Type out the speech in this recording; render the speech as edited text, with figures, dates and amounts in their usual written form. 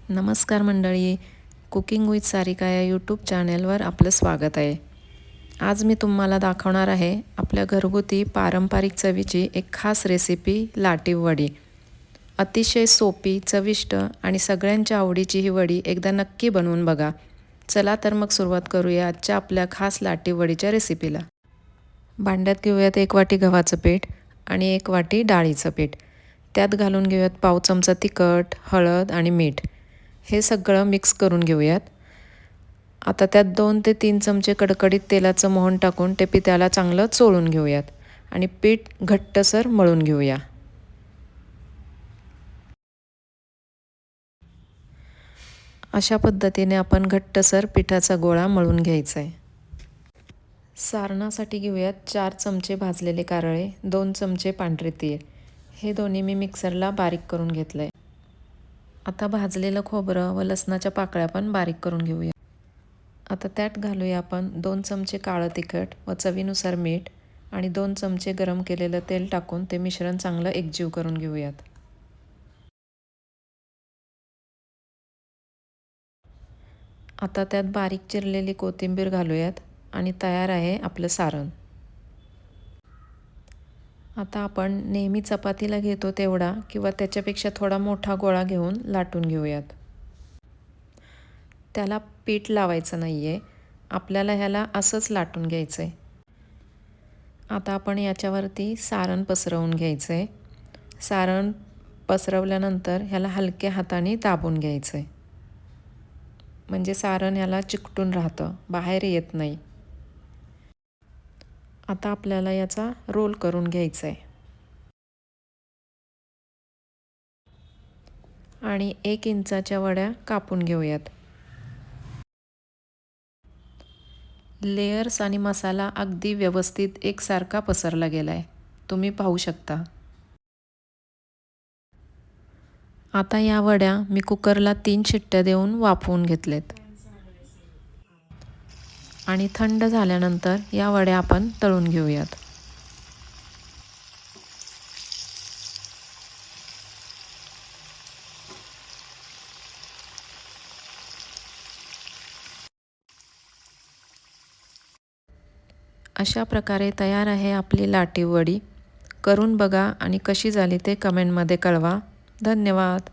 नमस्कार मंडळी, cooking with Sarika या यूट्यूब चॅनलवर आपलं स्वागत आहे। आज मी तुम्हाला दाखवणार आहे आपल्या घरगुती पारंपरिक चवीची एक खास रेसिपी लाटी वडी। अतिशय सोपी, चविष्ट आणि सगळ्यांच्या आवडीची ही वडी एकदा नक्की बनवून बघा। चला तर मग सुरुवात करूया आजच्या आपल्या खास लाटी वडीच्या रेसिपीला। भांड्यात घेऊयात 1 वाटी गव्हाचं पीठ आणि 1 वाटी डाळीचं पीठ। त्यात घालून घेऊयात पाव चमचा तिखट, हळद आणि मीठ। हे सगळं मिक्स करून घेऊयात। आता त्यात 2 ते 3 चमचे कडकडीत तेलाचं मोहन टाकून ते पिठाला चांगलं चोळून घेऊयात आणि पीठ घट्टसर मळून घेऊया। अशा पद्धतीने आपण घट्टसर पिठाचा गोळा मळून घ्यायचा आहे। सारणासाठी घेऊयात 4 चमचे भाजलेले कारळे, 2 चमचे पांढरे तीळ। हे दोन्ही मी मिक्सरला बारीक करून घेतलंय। आता भाजलेलं खोबरं व लसणाच्या पाकळ्या पण बारीक करून घेऊया। आता त्यात घालूया आपण 2 चमचे काळं तिखट व चवीनुसार मीठ आणि 2 चमचे गरम केलेलं तेल टाकून ते मिश्रण चांगलं एकजीव करून घेऊयात। आता त्यात बारीक चिरलेली कोथिंबीर घालूयात आणि तयार आहे आपलं सारण। आता आपण नेहमी चपातीला घेतो तेवढा किंवा त्याच्यापेक्षा थोडा मोठा गोळा घेऊन लाटून घेऊयात। त्याला पीठ लावायचं नाहीये, आपल्याला ह्याला असंच लाटून घ्यायचंय। आता आपण याच्यावरती सारण पसरवून घ्यायचंय। सारण पसरवल्यानंतर ह्याला हलक्या हाताने दाबून घ्यायचंय, म्हणजे सारण ह्याला चिकटून राहतं, बाहेर येत नाही। आता आपल्याला याचा रोल करून घ्यायचा आहे आणि 1 इंचाच्या वड्या कापून घेऊयात। लेयर्स आणि मसाला अगदी व्यवस्थित एकसारखा पसरला गेलाय, तुम्ही पाहू शकता। आता या वड्या मी कुकरला 3 शिट्ट्या देऊन वाफवून घेतलेत आणि थंड झाल्यानंतर या वड्या आपण तळून घेऊयात। अशा प्रकारे तयार आहे आपली लाटी वडी। करून बघा आणि कशी झाली ते कमेंटमध्ये कळवा। धन्यवाद।